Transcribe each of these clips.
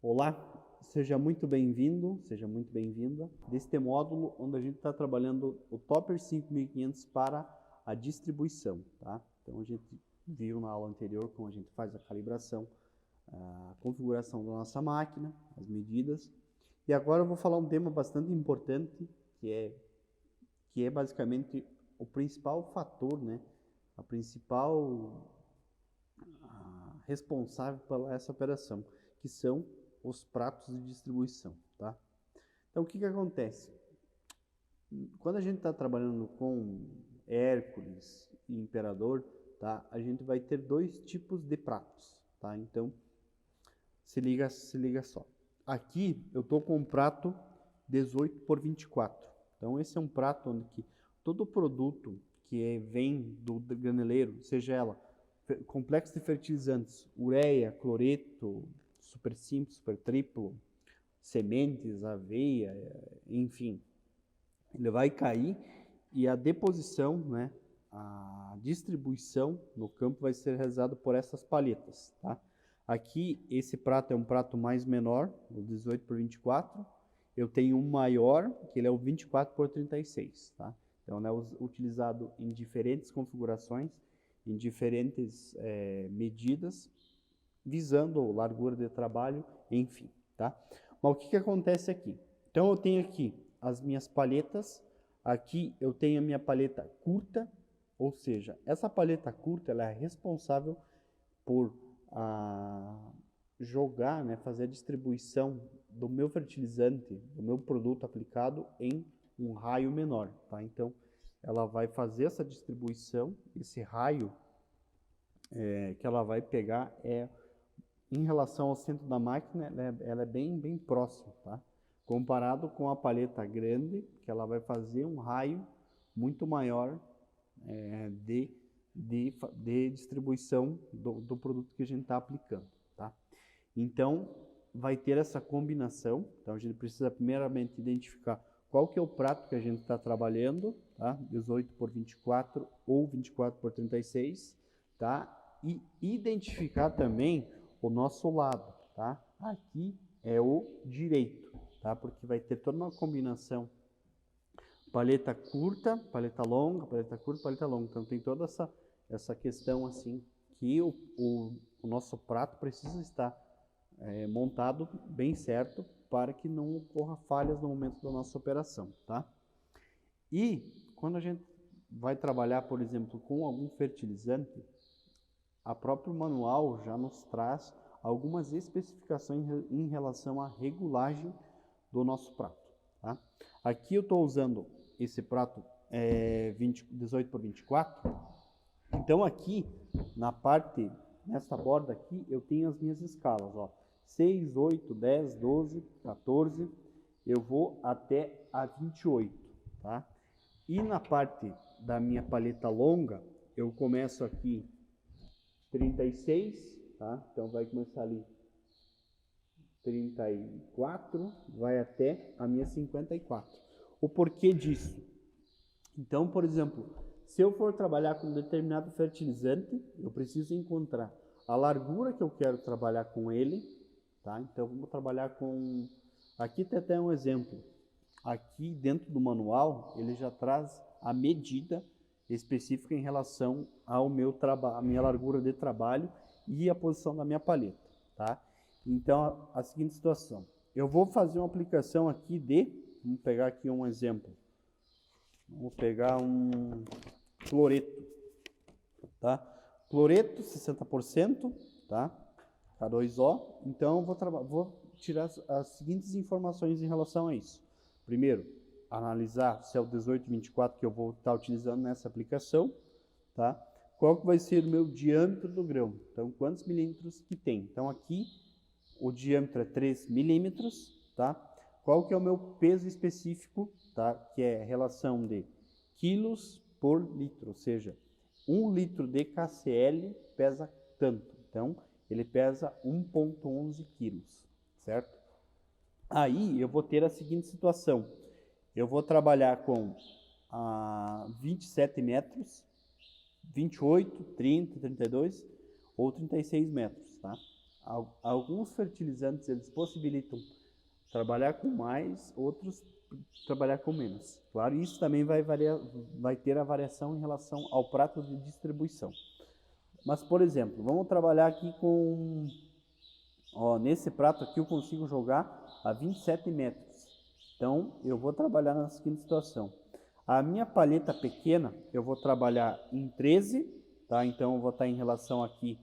Olá, seja muito bem-vindo, seja muito bem-vinda deste módulo onde a gente está trabalhando o Topper 5500 para a distribuição, tá? Então a gente viu na aula anterior como a gente faz a calibração, a configuração da nossa máquina, as medidas. E agora eu vou falar um tema bastante importante que é basicamente o principal fator, né? A principal responsável por essa operação, que são os pratos de distribuição, tá? Então, o que acontece? Quando a gente está trabalhando com Hércules e Imperador, tá? A gente vai ter dois tipos de pratos, tá? Então, se liga só. Aqui eu estou com um prato 18 por 24. Então, esse é um prato onde que todo produto vem do graneleiro, seja ela complexo de fertilizantes, ureia, cloreto, super simples, super triplo, sementes, aveia, enfim, ele vai cair e a deposição, né, a distribuição no campo vai ser realizada por essas palhetas, tá? Aqui, esse prato é um prato mais menor, o 18 por 24. Eu tenho um maior, que ele é o 24 por 36, tá? Então, ele é utilizado em diferentes configurações, em diferentes medidas, visando largura de trabalho, enfim, tá? Mas o que acontece aqui? Então, eu tenho aqui as minhas palhetas, aqui eu tenho a minha palheta curta, ou seja, essa palheta curta ela é responsável por jogar, né, fazer a distribuição do meu fertilizante, do meu produto aplicado em um raio menor, tá? Então, ela vai fazer essa distribuição, esse raio que ela vai pegar em relação ao centro da máquina, ela é bem próxima, tá? Comparado com a palheta grande, que ela vai fazer um raio muito maior de distribuição do produto que a gente está aplicando, tá? Então, vai ter essa combinação. Então, a gente precisa primeiramente identificar qual que é o prato que a gente está trabalhando, tá? 18 por 24 ou 24 por 36, tá? E identificar também o nosso lado, tá? Aqui é o direito, tá? Porque vai ter toda uma combinação paleta curta, paleta longa, paleta curta, paleta longa. Então tem toda essa questão assim que o nosso prato precisa estar montado bem certo para que não ocorra falhas no momento da nossa operação, tá? E quando a gente vai trabalhar, por exemplo, com algum fertilizante, a próprio manual já nos traz algumas especificações em relação à regulagem do nosso prato, tá? Aqui eu estou usando esse prato 18 por 24. Então aqui na parte, nessa borda aqui, eu tenho as minhas escalas, ó, 6, 8, 10, 12, 14, eu vou até a 28, tá? E na parte da minha paleta longa, eu começo aqui 36, tá? Então vai começar ali 34, vai até a minha 54. O porquê disso? Então, por exemplo, se eu for trabalhar com um determinado fertilizante, eu preciso encontrar a largura que eu quero trabalhar com ele, tá? Então, vamos trabalhar com... Aqui tem até um exemplo. Aqui dentro do manual, ele já traz a medida específica em relação ao meu trabalho, a minha largura de trabalho e a posição da minha palheta, tá? Então, a seguinte situação. Eu vou fazer uma aplicação aqui vamos pegar aqui um exemplo. Vamos pegar um cloreto, tá? Cloreto 60%, tá? K2O. Então, vou tirar as seguintes informações em relação a isso. Primeiro, analisar se é o 1824 que eu vou estar utilizando nessa aplicação, tá? Qual que vai ser o meu diâmetro do grão? Então, quantos milímetros que tem? Então, aqui, o diâmetro é 3 milímetros, tá? Qual que é o meu peso específico, tá? Que é a relação de quilos por litro, ou seja, 1 litro de KCl pesa tanto. Então, ele pesa 1,11 quilos, certo? Aí, eu vou ter a seguinte situação. Eu vou trabalhar com 27 metros, 28, 30, 32 ou 36 metros, tá? Alguns fertilizantes, eles possibilitam trabalhar com mais, outros trabalhar com menos. Claro, isso também vai ter a variação em relação ao prato de distribuição. Mas, por exemplo, vamos trabalhar aqui com... Ó, nesse prato aqui eu consigo jogar a 27 metros. Então, eu vou trabalhar na seguinte situação. A minha palheta pequena, eu vou trabalhar em 13, tá? Então, eu vou estar em relação aqui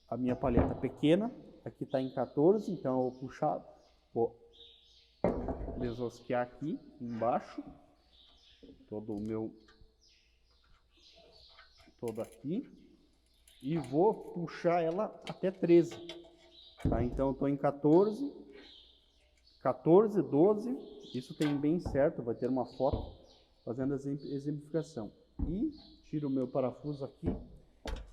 a minha palheta pequena. Aqui está em 14, então eu vou puxar, vou desosquear aqui embaixo. Todo aqui. E vou puxar ela até 13. Tá? Então, eu estou em 14, 14, 12. Isso tem bem certo, vai ter uma foto fazendo a exemplificação. E tiro o meu parafuso aqui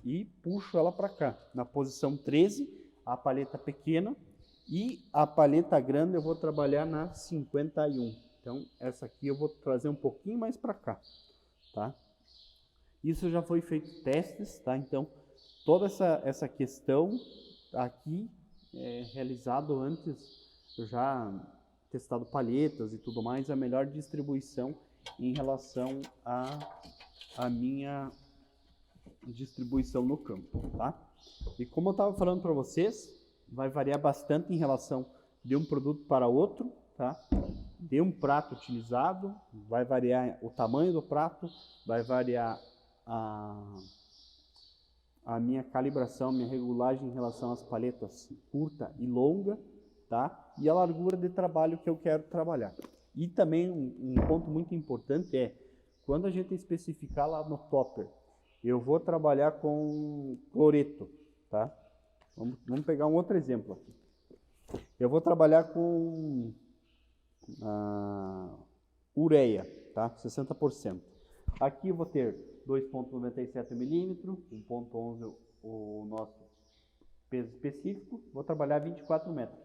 e puxo ela para cá. Na posição 13, a palheta pequena. E a palheta grande eu vou trabalhar na 51. Então, essa aqui eu vou trazer um pouquinho mais para cá. Tá? Isso já foi feito testes, tá? Então, toda essa questão aqui é realizado antes, eu já testado palhetas e tudo mais, a melhor distribuição em relação à minha distribuição no campo, tá? E como eu estava falando para vocês, vai variar bastante em relação de um produto para outro, tá? De um prato utilizado, vai variar o tamanho do prato, vai variar a minha calibração, minha regulagem em relação às palhetas curta e longa, tá? E a largura de trabalho que eu quero trabalhar. E também um ponto muito importante é, quando a gente especificar lá no topper, eu vou trabalhar com cloreto, tá? Vamos pegar um outro exemplo aqui. Eu vou trabalhar com ureia, tá? 60%. Aqui eu vou ter 2,97 milímetros, 1,11 o nosso peso específico. Vou trabalhar 24 metros,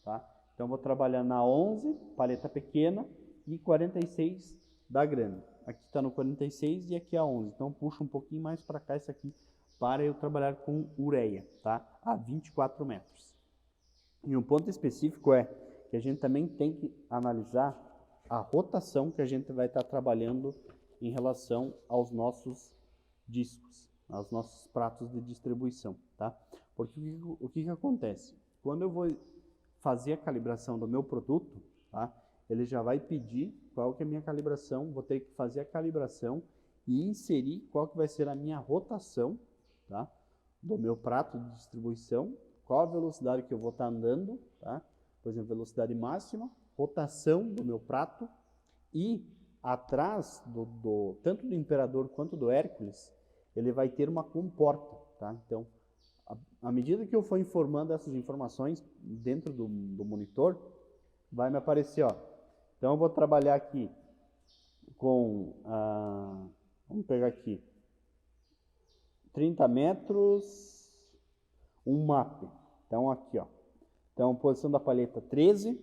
tá? Então vou trabalhar na 11, palheta pequena, e 46 da grande. Aqui está no 46 e aqui a 11. Então puxo um pouquinho mais para cá isso aqui para eu trabalhar com ureia, tá? A 24 metros. E um ponto específico é que a gente também tem que analisar a rotação que a gente vai estar trabalhando em relação aos nossos discos, aos nossos pratos de distribuição, tá? Porque o que acontece? Quando eu vou fazer a calibração do meu produto, tá? Ele já vai pedir qual que é a minha calibração, vou ter que fazer a calibração e inserir qual que vai ser a minha rotação, tá? Do meu prato de distribuição, qual a velocidade que eu vou estar andando, tá? Por exemplo, velocidade máxima, rotação do meu prato, e atrás tanto do Imperador quanto do Hércules, ele vai ter uma comporta, tá? Então, à medida que eu for informando essas informações dentro do monitor, vai me aparecer, ó. Então eu vou trabalhar aqui com, vamos pegar aqui, 30 metros, um MAP. Então aqui, ó. Então posição da palheta 13,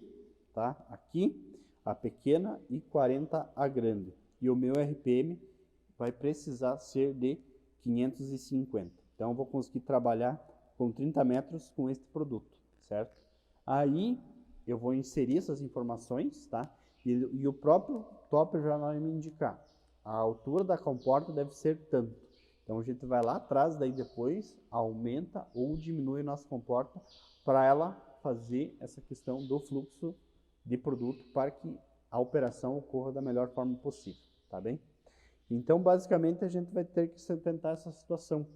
tá? Aqui, a pequena, e 40 a grande. E o meu RPM vai precisar ser de 550. Então eu vou conseguir trabalhar com 30 metros com este produto, certo? Aí eu vou inserir essas informações, tá? E o próprio topper já vai me indicar. A altura da comporta deve ser tanto. Então a gente vai lá atrás, daí depois aumenta ou diminui a nossa comporta para ela fazer essa questão do fluxo de produto para que a operação ocorra da melhor forma possível, tá bem? Então basicamente a gente vai ter que tentar essa situação.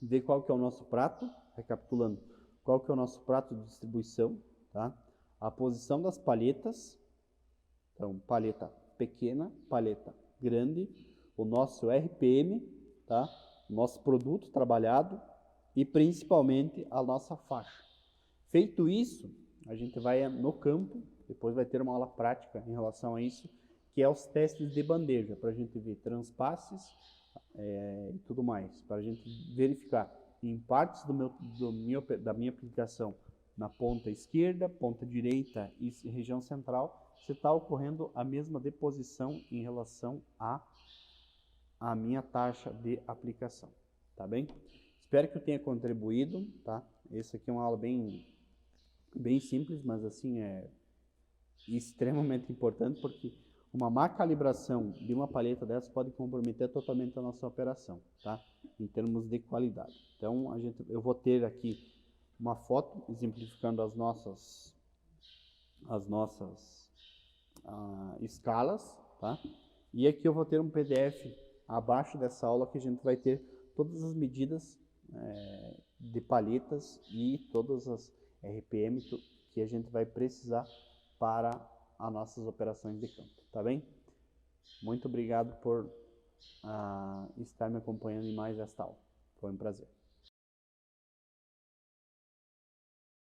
Ver qual que é o nosso prato, recapitulando, qual que é o nosso prato de distribuição, tá? A posição das palhetas, então palheta pequena, palheta grande, o nosso RPM, tá? O nosso produto trabalhado e principalmente a nossa faixa. Feito isso, a gente vai no campo, depois vai ter uma aula prática em relação a isso, que é os testes de bandeja, para a gente ver transpasses e tudo mais, para a gente verificar em partes da minha aplicação na ponta esquerda, ponta direita e região central, se está ocorrendo a mesma deposição em relação à minha taxa de aplicação, tá bem? Espero que eu tenha contribuído, tá? Essa aqui é uma aula bem simples, mas assim é extremamente importante, porque uma má calibração de uma palheta dessa pode comprometer totalmente a nossa operação, tá? Em termos de qualidade. Então, eu vou ter aqui uma foto exemplificando as nossas escalas, tá? E aqui eu vou ter um PDF abaixo dessa aula que a gente vai ter todas as medidas de palhetas e todas as RPM que a gente vai precisar para as nossas operações de campo, tá bem? Muito obrigado por estar me acompanhando em mais esta aula. Foi um prazer.